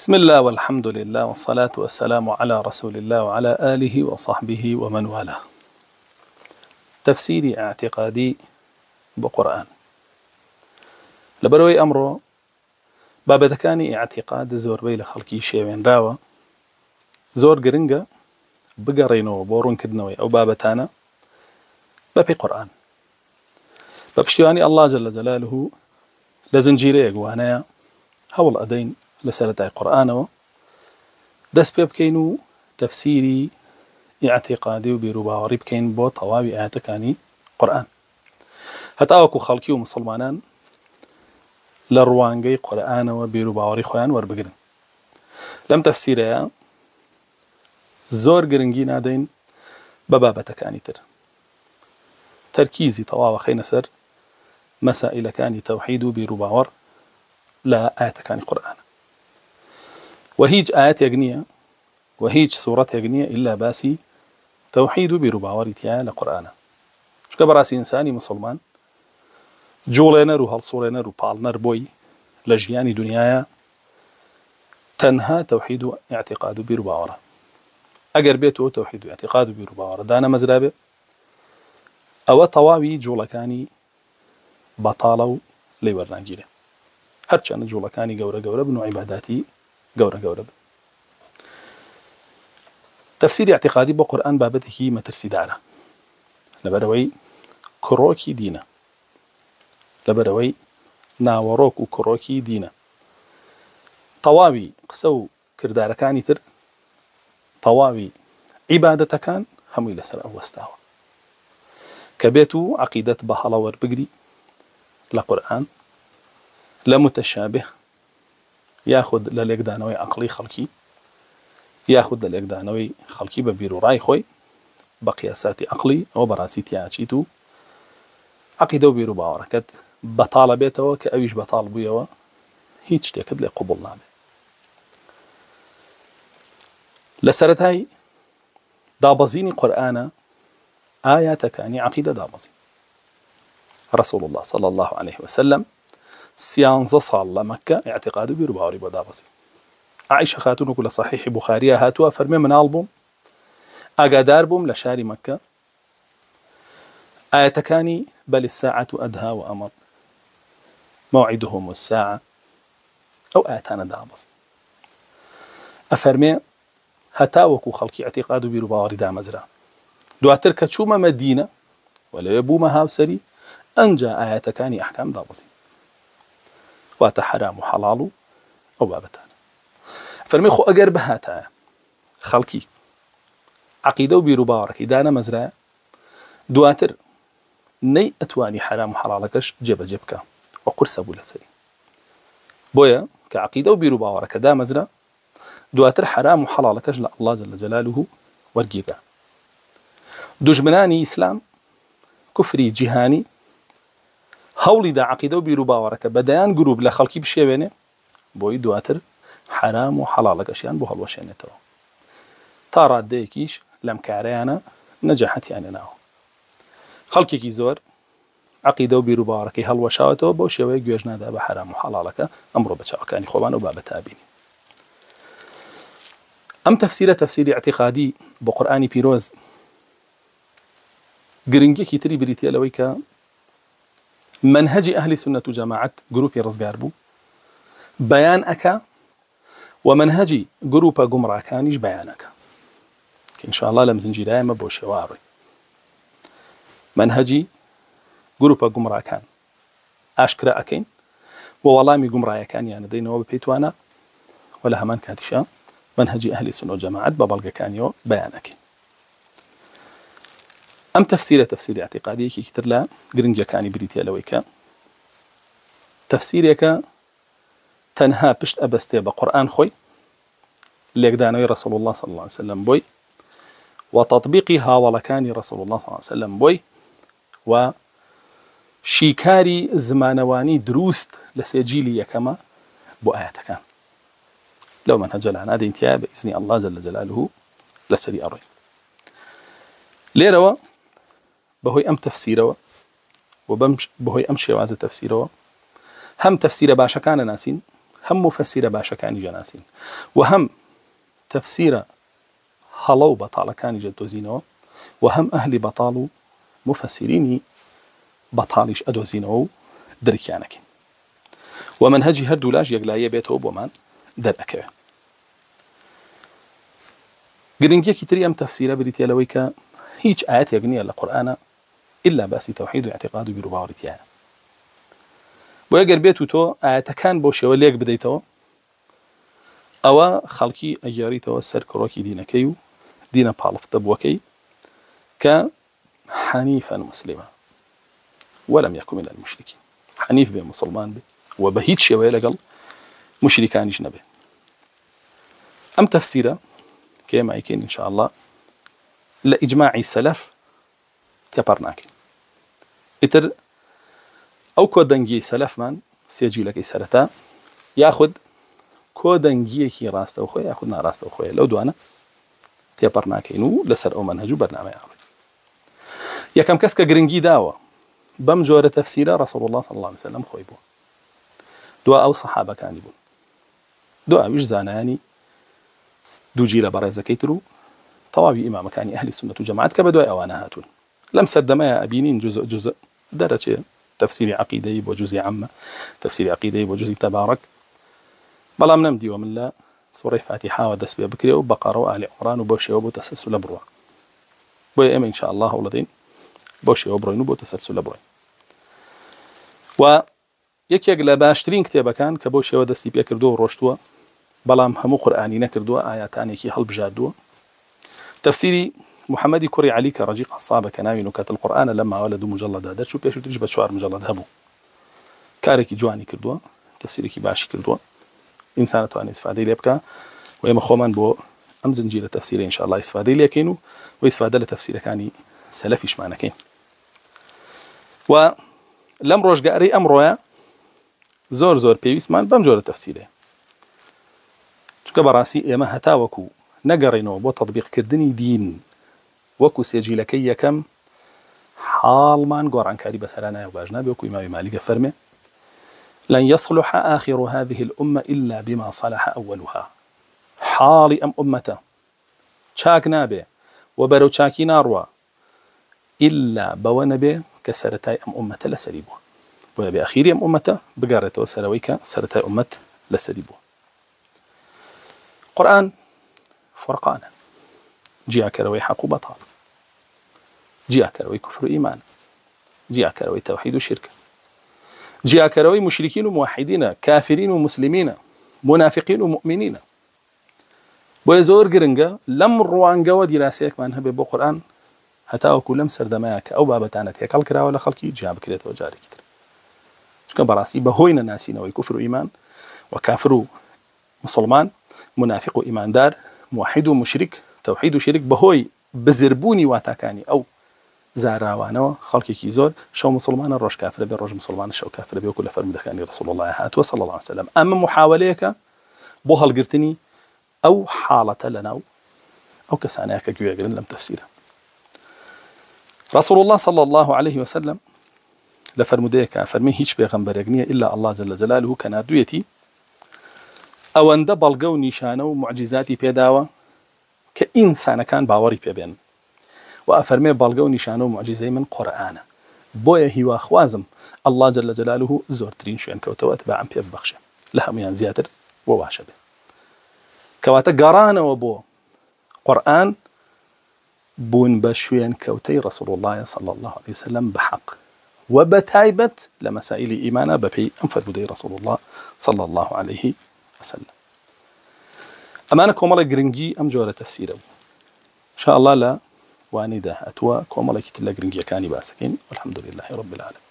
بسم الله والحمد لله والصلاة والسلام على رسول الله وعلى آله وصحبه ومن والاه. تفسيري اعتقادي بقرآن لبروي أمره بابدكاني اعتقاد زور بيل خلقي شيوين راوة زور قرنقة بقرينو بورون كدنوي أو بابتانا بابي قرآن بابشتواني الله جل جلاله لزنجيري يقوانايا هول أدين لسالة قرآن دس بيبكينو تفسيري اعتقادي وبيروباوري بكين بو طوابي اعتقاني قرآن هتاوكو خلقي ومسلمانان لروانجي قرآن وبيروباوري خوان وربقرن لم تفسيرها زور قرنجي نادين ببابتكاني تركيزي طوابا خين سر مسائل كاني توحيد وبيروباور لا آياتكاني قرآن وهيج آيات يقنية وهيج سورة يقنية إلا باسي توحيد بيروباوري تيا لقرآن شكا براسي إنساني مسلمان جولينر وهالصولينر وبالنر بوي لجياني دنيايا تنها توحيد اعتقاد بيروباورا أقر بيتو توحيد اعتقاد بيروباورا دانا مزرابة أو طواوي جولكاني بطالو ليورناجيله هرچان جولكاني قورة بنو عباداتي قورة تفسير اعتقادي بقرآن بابتكي مترسي دارة لبروي كروكي دينا لبروي ناوروك وكروكي دينا طواوي قسو كرداركاني تر طواوي عبادة كان هم إلى سر أوستاوا كبيتو عقيدة بحلور بقري لقرآن لمتشابه ياخذ لليقدانوي عقلي خلقي ياخذ لليقدانوي خلقي ببيرو راي خوي بقياسات عقلي او براسيتي عشيتو عقيده بيرو باوركت بطالبته وكأويش بطالبو يوا هيج تكد لي قبول نامه لسرتاي دابزيني قرآن آياتك يعني عقيده دابزين رسول الله صلى الله عليه وسلم سيانزا صال مكة اعتقاد بيروباوري بدابزي عائشة خاتون كل صحيح بخاري هاتوا فرمي من ألبوم أقادار بوم لشاري مكة آياتكاني بل الساعة أدهى وأمر موعدهم الساعة أو آياتانا دابزي أفرمي هتاوكو خلقي اعتقاد بيروباوري دامزرا دواتر كتشوما مدينة ولا يبوما هاوسري أنجا آياتكاني أحكام دابزي وات حرام وحلال أو بابتان فرميخو أقر بهاتا خلقي عقيدة وبيروباورك دانا مزرعة دواتر ني أتواني حرام وحلالكش جبكا وقرص أبو لسري بويا كعقيدة وبيروباورك دا مزرعة دواتر حرام وحلالكش لا الله جل جلاله ورقيقا دجمناني إسلام كفري جهاني هولي دا عقيدة وبيروباورك بديان قروب لخلقي بشيوينه بوي دواتر حرام وحلالك أشيان بوهل وشينتو تارات ديكيش لم كاريانا نجحت يعني ناو خلقي كي زور عقيدة وبيروباورك هل وشاوتو بو شيوي جوجنا دا بحرام وحلالك أمرو بچاوكاني خوبان وبابا تابيني أم تفسير اعتقادي بقرآني بيروز قرنجي كي تري بريتيا لويكا منهج أهل سنة جماعة جروب رزقاربو بيان أكا ومنهج جروب جمرة كانيش بيانك إن شاء الله لم زنجي دائما بوشواري منهجي جروب جمرة كان أشكر أكين ووالامي جمرة كان يعني دينا وبيتوانا ولا همان كاتشا منهج أهل سنة جماعة ببلغ كانيو بيانك أم تفسير اعتقادي كي كتر لا قرنجا كاني بريتيا لويكا تفسيرك تنها بشت أبستي بقرآن خوي اللي قدانوي رسول الله صلى الله عليه وسلم بوي وتطبيقها ولكاني رسول الله صلى الله عليه وسلم بوي وشيكاري زمانواني دروست لسجيلي كما بو آياتك لو منهج لنا هذه انتهاء بإذن الله جل جلاله لسري أروي ليروا بهوي أم تفسيره وبهوي أم شوازة تفسيره هم تفسير باشا كان ناسين هم مفسر باشەکانی جەناسین و هەم تەفسیرە هەڵە و بەتاڵەکانی جەدۆزینەوە و هەم ئەهلی بەتاڵ و مفەسرینی بەتاڵیش ئەدۆزینەوە و دەرکیانەکەین و منهەجی هەردوو لاش یەکلایە بێتەوە بۆمان دەرەکەوێت. گرنگیەکی تری ئەم تەفسیرە بریتە لەوەی کە هیچ ئاەتێک نییە لە قورئانە ئیلا باسی تەوحید و اعتیقاد و بیر و باوەڕیتیایە. بۆ ئەگەر بێت و تۆ ئاەتەکان بۆ شێوە لێک بدەیتەوە ئەوە خەڵکی ئەگێڕیتەوە سەر کڕۆکی دینەکەی و دینە پاڵفتە بووەکەی کە حەنیفەن مسلمە وەلەم یەکن من المشرکین، حەنیف بێ مسلمان بێ و بە هیچ شێوەیە لەگەڵ مشریکانیش نەبێ. ئەم تەفسیرە کە ئێمە ئەیکەین ئینشاء الله لە ئیجماعی سەلەف تێپەڕ ناکەین. ئیتر ئەو کۆدەنگیەی سەلەفمان سێجیلەکەی سەرەتا یاخود کۆدەنگیەکی ڕاستەوخۆی یاخود ناڕاستەوخۆیە لەو دوانە تێپەڕ ناکەین و لەسەر ئەو مەنهەج و بەرنامەی ئاڕێین. یەکەم کەس کە گرنگی داوە بەم جۆرە تەفسیرە ڕەسوڵ الله صلی الله علیه وسلم خۆی بوو، دوا ئەو سەحابەکانی بوون، دوا ئەویش زانایانی دوو جیلە بەڕێزەکەی تر و تەواوی ئیمامەکانی ئەهلی سونەت و جەماعەت کە بەدوای ئەوانە هاتوون. لەم سەردەمەیە ئەبینین جوزء دەرەچێ تەفسیری عەقیدەی بۆ جوزی عەمە، تەفسیری عەقیدەی بۆ جوزی تەبارەک، بەڵام نەمدیوە من لە سوڕەی فاتیحاوە دەست پێ بکرێ و بەقەرە و ئالی عومران و بۆ شێوە بۆ تەسەلسولە بڕوە. بۆیە ئێمە ئینشاء الله هەوڵ دەدەین بۆ شێوە بڕۆین و بۆ تەسەلسولە بڕۆین. و یەکێک لە باشترین کتێبەکان کە بۆ شێوە دەستی پێ کردووە و ڕۆشتووە بەڵام هەموو قورئانی نەکردووە، ئاياتانێکی هەڵبژاردووە، تەفسیری محەممەدی کوڕی عەلی کە ڕەجیق عەسابە کە ناوی نوکەت القورئانە لەم ماوە لە 2 مجەڵەدا دەرچوو، پێشووتریش بە 4 مجەڵەد هەبوو. کارێکی جوانی کردووە، تەفسیرێکی باشی کردووە، ئینسان توانێت ئیسفادەی لێ بکە و ئێمە خۆمان بۆ ئەم زنجیرە تەفسیرە ئینشاء الله ئیسفادەی لێکەین و ئیسفادە لە تەفسیرەکانی سەلەفیشمانەکەین. و لەم ڕۆژگارەی ئەمڕۆیە زۆر پێویستمان بەم جۆرە تەفسیرەیە، چونکە بەڕاستی ئێمە هەتاوەکو نەگەڕێنەوە بۆ تەطبیقکردنی دین وەکو سێجیلەکەی یەکەم حاڵمان گۆڕانکاری بەسەرا نایە و باش نابێ، وەکو ئیمامی مالیکە فەرمێ لن يصلح آخر هذه الأمة إلا بما صلح أولها. حاڵی ئەم ئومەتە چاک نابێ و بەرەو چاکی ناڕوە ئیلا بەوە نەبێ کە سەرەتای ئەم ئومەتە لەسەری بووە، بۆیە بێ ئەخیری ئەم ئومەتە بگەڕێتەوە سەرەوەی کە سەرەتای ئومەت لەسەری بووە. قورئان فورقانە، جیاکەرەوەی حەق و بەتاڵ، جیاکەرەوەی کوفر و ئیمان، جیاکەرەوەی تەوحید و شرک، جیاکەرەوەی مشریکین و موحیدینە، کافرین و مسلمینە، منافقین و مؤمنینە. بۆیە زۆر گرنگە لەم ڕوانگەوە دیراسەیەکمان هەبێ بۆ قورئان هەتاوەکو لەم سەردەمایە کە ئەو بابەتانە تێکەڵ کراوە لە خەڵکی جیا بکرێتەوە جارێکی تر، چونکە بەڕاستی بەهۆی نەناسینەوەی کوفر و ئیمان و کافر و مسلمان، منافق و ئیماندار، موحید و مشرک، تەوحید و شرک، بەهۆی بزربوونی واتاکانی ئەو زاراوانەوە خەڵکێکی زۆر شەو مسلمانە ڕۆژ کافرە بێ، ڕۆژ مسلمانە شەو کافرە بێ، وەکو لە فەرمودەکانی ڕەسوڵ الله هاتووە صلی الله علیه وسلم. ئەمە محاولەیەکە بۆ هەڵگرتنی ئەو حاڵەتە لەناو ئەو کەسانەیە کە گوێگرن لەم تەفسیرە. ڕەسوڵ الله صلی الله عليه وسلم لە فەرمودەیەکە فەرمی هیچ پێغەمبەرێک نییە ئیلا الله جل جلاله کە نردوویەتی ئەوەندە بەڵگە و نیشانە و معجزاتی پێداوە کە ئینسانەکان باوەڕی پێبێن و ئەفەرمێ بەڵگە و نیشانە و معجزەی من قورئانە، بۆیە هیواخوازم الله جل جلاله زۆرترین شوێن کەوتەوە ئەتباعم پێ ببەخشێ لە هەمویان زیاتر بۆ باشە بێ. کەواتە گەڕانەوە بۆ قورئان بوون بە شوێن کەوتەی ڕەسوڵ الله صلی الله عليه وسلم بەحەق و بەتایبەت لە مەسائیلی ئیمانە بەپێی ئەم فەرمودەی ڕەسوڵ الله صلی الله عليه وسلم. ئەمانە کۆمەڵی گرنگی ئەم جۆرە تەفسیرە بوو. إن شاء الله لا واني داهاتوا كومالك تلا جرينجيا كاني باسكين والحمد لله رب العالمين.